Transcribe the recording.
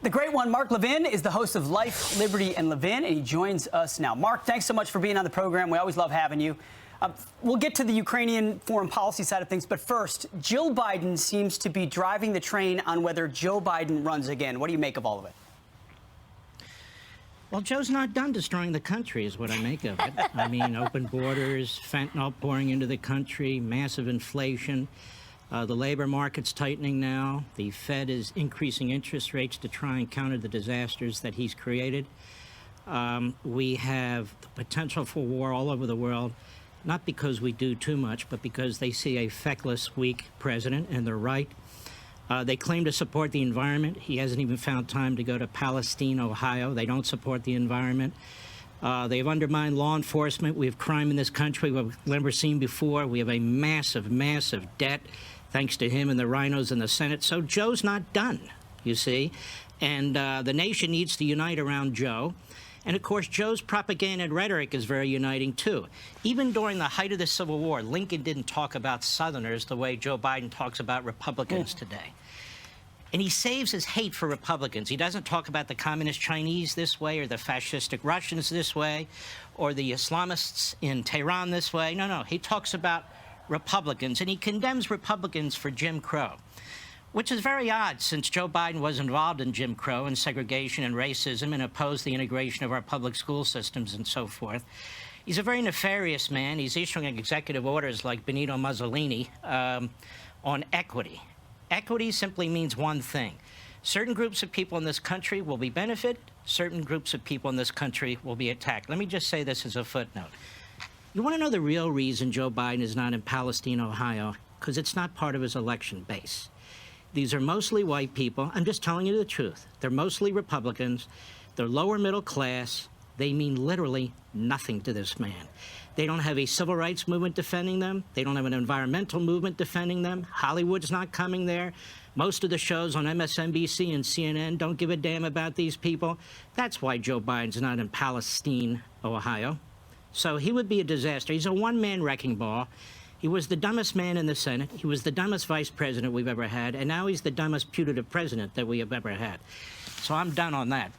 The great one, Mark Levin, is the host of Life, Liberty, and Levin, and he joins us now. Mark, thanks so much for being on the program. We always love having you. We'll get to the Ukrainian foreign policy side of things, but first, Jill Biden seems to be driving the train on whether Joe Biden runs again. What do you make of all of it? Well, Joe's not done destroying the country, is what I make of it. I mean, open borders, fentanyl pouring into the country, massive inflation. The labor market's tightening now. The Fed is increasing interest rates to try and counter the disasters that he's created. We have the potential for war all over the world, not because we do too much, but because they see a feckless, weak president, and they're right. They claim to support the environment. He hasn't even found time to go to Palestine, Ohio. They don't support the environment. They've undermined law enforcement. We have crime in this country we've never seen before. We have a massive, massive debt, thanks to him and the rhinos in the Senate. So Joe's not done, you see. And the nation needs to unite around Joe. And, of course, Joe's propaganda and rhetoric is very uniting, too. Even during the height of the Civil War, Lincoln didn't talk about Southerners the way Joe Biden talks about Republicans today. And he saves his hate for Republicans. He doesn't talk about the communist Chinese this way or the fascistic Russians this way or the Islamists in Tehran this way. No, no. He talks about Republicans, and he condemns Republicans for Jim Crow, which is very odd since Joe Biden was involved in Jim Crow and segregation and racism and opposed the integration of our public school systems and so forth. He's a very nefarious man. He's issuing executive orders like Benito Mussolini on equity. Equity simply means one thing. Certain groups of people in this country will be benefited. Certain groups of people in this country will be attacked. Let me just say this as a footnote. You want to know the real reason Joe Biden is not in Palestine, Ohio? Because it's not part of his election base. These are mostly white people. I'm just telling you the truth. They're mostly Republicans. They're lower middle class. They mean literally nothing to this man. They don't have a civil rights movement defending them. They don't have an environmental movement defending them. Hollywood's not coming there. Most of the shows on MSNBC and CNN don't give a damn about these people. That's why Joe Biden's not in Palestine, Ohio. So he would be a disaster. He's a one-man wrecking ball. He was the dumbest man in the Senate. He was the dumbest vice president we've ever had. And now he's the dumbest putative president that we have ever had. So I'm done on that.